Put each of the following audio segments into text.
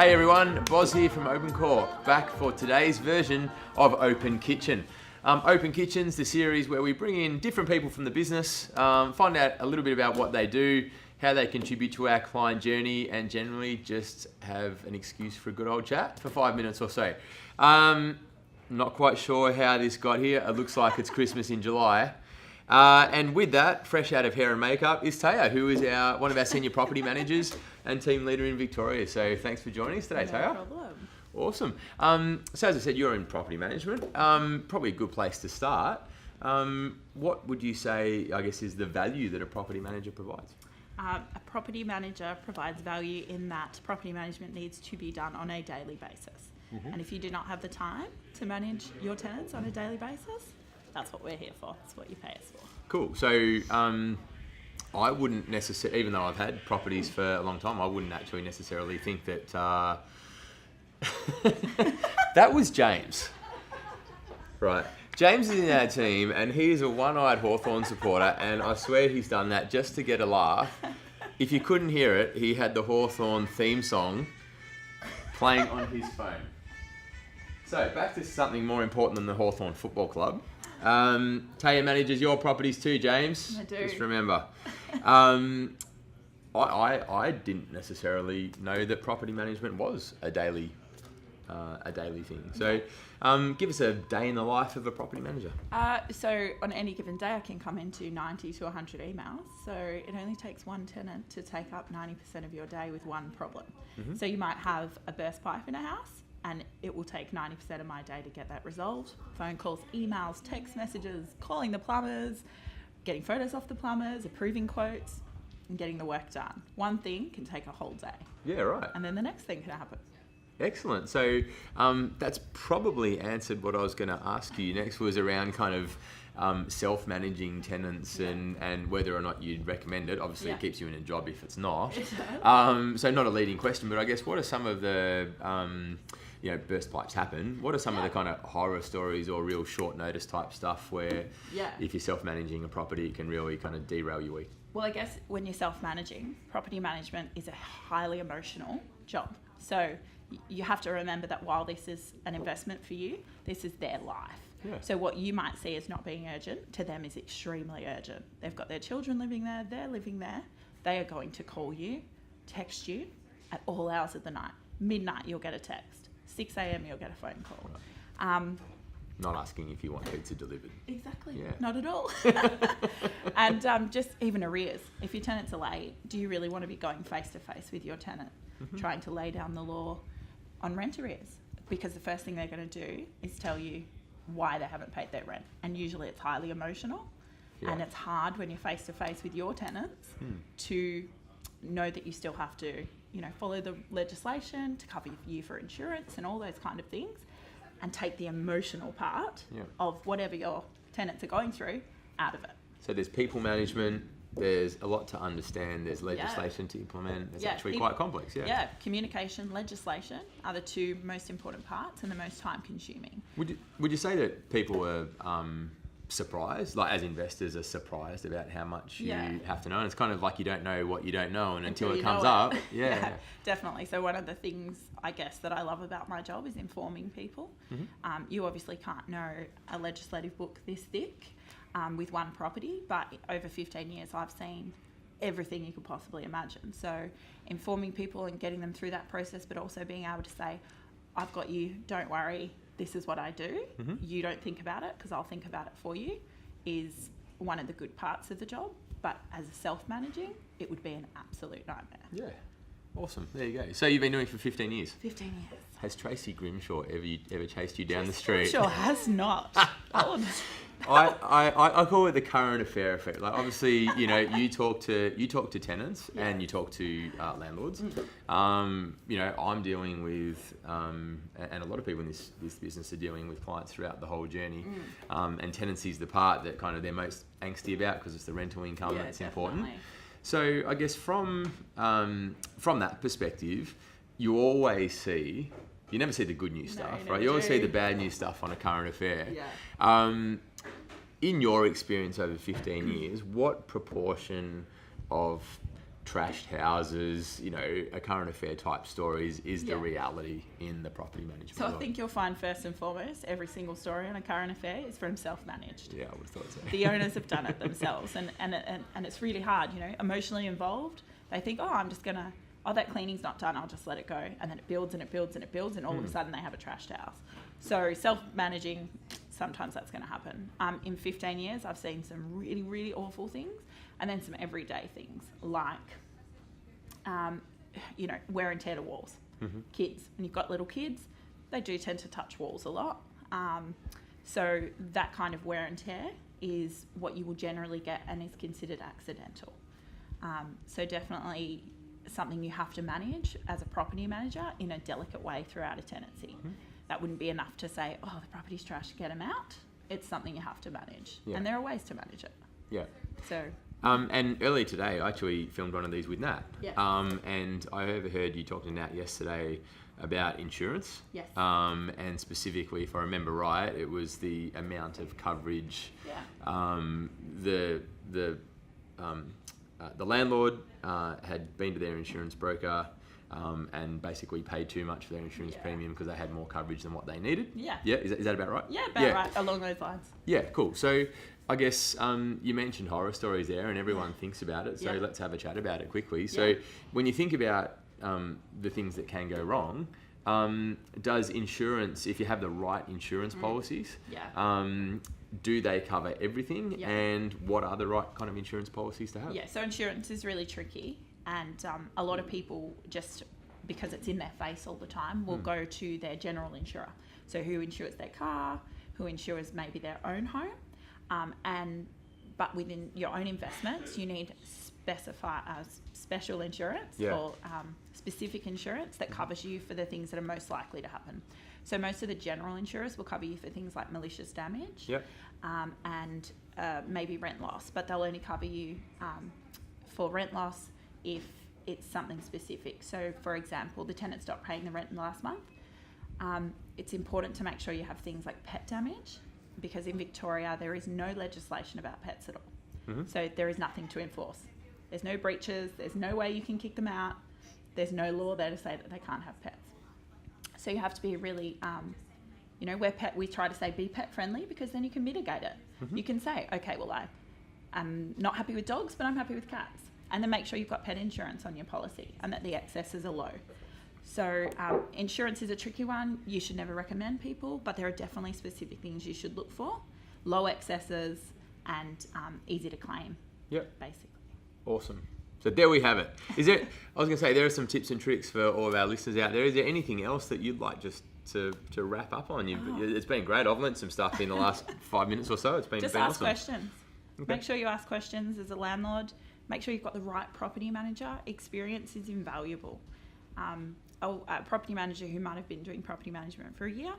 G'day everyone, Boz here from Open Corp, back for today's version of Open Kitchen. Open Kitchen's the series where we bring in different people from the business, find out a little bit about what they do, how they contribute to our client journey, and generally just have an excuse for a good old chat for 5 minutes or so. Not quite sure how this got here. It looks like it's Christmas in July. And with that, fresh out of hair and makeup, is Taya, who is one of our senior property managers and team leader in Victoria. So thanks for joining us today, Taya. No problem. Awesome. So as I said, you're in property management. Probably a good place to start. What would you say, I guess, is the value that a property manager provides? A property manager provides value in that property management needs to be done on a daily basis. Mm-hmm. And if you do not have the time to manage your tenants on a daily basis, that's what we're here for. That's what you pay us for. Cool. So I wouldn't necessarily, even though I've had properties for a long time, I wouldn't actually necessarily think that that was James. Right. James is in our team and he is a one-eyed Hawthorn supporter, and I swear he's done that just to get a laugh. If you couldn't hear it, he had the Hawthorn theme song playing on his phone. So back to something more important than the Hawthorn Football Club. Taya manages your properties too, James. I do. Just remember. I didn't necessarily know that property management was a daily thing. So give us a day in the life of a property manager. So on any given day, I can come into 90 to 100 emails. So it only takes one tenant to take up 90% of your day with one problem. Mm-hmm. So you might have a burst pipe in a house, and it will take 90% of my day to get that resolved. Phone calls, emails, text messages, calling the plumbers, getting photos off the plumbers, approving quotes, and getting the work done. One thing can take a whole day. Yeah, right. And then the next thing can happen. Excellent. So that's probably answered what I was going to ask you. Next was around kind of self-managing tenants and whether or not you'd recommend it. Obviously, It keeps you in a job if it's not. So not a leading question, but I guess what are some of the... burst pipes happen. What are some of the kind of horror stories or real short notice type stuff where if you're self-managing a property, it can really kind of derail your week? Well, I guess when you're self-managing, property management is a highly emotional job. So you have to remember that while this is an investment for you, this is their life. Yeah. So what you might see as not being urgent, to them is extremely urgent. They've got their children living there, they're living there. They are going to call you, text you at all hours of the night. Midnight, you'll get a text. 6 a.m. you'll get a phone call. Right. Not asking if you want pizza delivered. Exactly. Yeah. Not at all. And just even arrears. If your tenants are late, do you really want to be going face to face with your tenant, trying to lay down the law on rent arrears? Because the first thing they're going to do is tell you why they haven't paid their rent. And usually it's highly emotional. Yeah. And it's hard when you're face to face with your tenants to know that you still have to follow the legislation to cover you for insurance and all those kind of things, and take the emotional part of whatever your tenants are going through out of it. So there's people management, there's a lot to understand, there's legislation to implement, it's actually quite complex. Yeah, communication, legislation are the two most important parts and the most time consuming. Would you say that people are surprised, like as investors are surprised about how much you have to know, and it's kind of like you don't know what you don't know, and until it comes up. Yeah, definitely. So one of the things I guess that I love about my job is informing people. You obviously can't know a legislative book this thick with one property, but over 15 years I've seen everything you could possibly imagine. So informing people and getting them through that process, but also being able to say, I've got you, don't worry, this is what I do. You don't think about it because I'll think about it for you, is one of the good parts of the job. But as a self-managing, it would be an absolute nightmare. Yeah. Awesome. There you go. So you've been doing it for 15 years? 15 years. Has Tracy Grimshaw ever chased you down the street? Sure has not. I call it the current affair effect. Like obviously, you talk to tenants and you talk to landlords. I'm dealing with, and a lot of people in this business are dealing with clients throughout the whole journey. And tenancy is the part that kind of they're most angsty about because it's the rental income that's important. So I guess from that perspective, you always see. You never see the good news stuff, right? You always see the bad news stuff on a current affair. Yeah. In your experience over 15 years, what proportion of trashed houses, you know, a current affair type stories is the Yeah. reality in the property management So I world. think you'll find first and foremost, every single story on a current affair is from self-managed. Yeah, I would have thought so. The owners have done it themselves, and it's really hard, you know, emotionally involved. They think, that cleaning's not done, I'll just let it go. And then it builds and it builds and it builds, and all of a sudden they have a trashed house. So self-managing, sometimes that's going to happen. In 15 years, I've seen some really, really awful things, and then some everyday things like, wear and tear to walls. Kids, and you've got little kids, they do tend to touch walls a lot. So that kind of wear and tear is what you will generally get and is considered accidental. So definitely something you have to manage as a property manager in a delicate way throughout a tenancy. That wouldn't be enough to say, the property's trash, get them out. It's something you have to manage. Yeah. And there are ways to manage it. Yeah. So And earlier today, I actually filmed one of these with Nat. Yes. And I overheard you talking to Nat yesterday about insurance. Yes. And specifically, if I remember right, it was the amount of coverage. Yeah. The landlord had been to their insurance broker and basically paid too much for their insurance Yeah. premium because they had more coverage than what they needed. Yeah. Yeah, is that about right? Yeah, about right, along those lines. Yeah, cool. So I guess you mentioned horror stories there, and everyone thinks about it. So Yeah. let's have a chat about it quickly. So Yeah. when you think about the things that can go wrong, does insurance, if you have the right insurance policies, Yeah. do they cover everything? Yeah. And what are the right kind of insurance policies to have? Yeah, so insurance is really tricky, and a lot of people, just because it's in their face all the time, will go to their general insurer. So who insures their car, who insures maybe their own home, but within your own investments, you need special insurance Yeah. or specific insurance that covers you for the things that are most likely to happen. So most of the general insurers will cover you for things like malicious damage. Yep. And maybe rent loss, but they'll only cover you for rent loss if it's something specific. So, for example, the tenant stopped paying the rent in the last month. It's important to make sure you have things like pet damage, because in Victoria there is no legislation about pets at all. So there is nothing to enforce. There's no breaches, there's no way you can kick them out, there's no law there to say that they can't have pets. So you have to be really, we try to say be pet friendly, because then you can mitigate it. You can say, okay, well, I'm not happy with dogs, but I'm happy with cats. And then make sure you've got pet insurance on your policy and that the excesses are low. So insurance is a tricky one. You should never recommend people, but there are definitely specific things you should look for. Low excesses and easy to claim, Yep. basically. Awesome. So there we have it. I was going to say, there are some tips and tricks for all of our listeners out there. Is there anything else that you'd like just to wrap up on? It's been great. I've learned some stuff in the last 5 minutes or so. It's been Just been ask awesome. questions. Okay. Make sure you ask questions as a landlord. Make sure you've got the right property manager. Experience is invaluable. A property manager who might have been doing property management for a year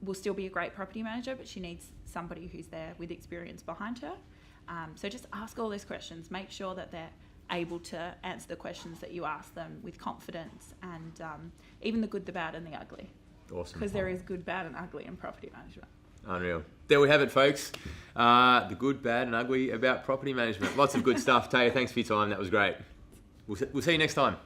will still be a great property manager, but she needs somebody who's there with experience behind her. So just ask all those questions. Make sure that they're able to answer the questions that you ask them with confidence, and even the good, the bad, and the ugly. Awesome. Because there is good, bad, and ugly in property management. Unreal. There we have it, folks. The good, bad, and ugly about property management. Lots of good stuff. Taya, thanks for your time. That was great. We'll see you next time.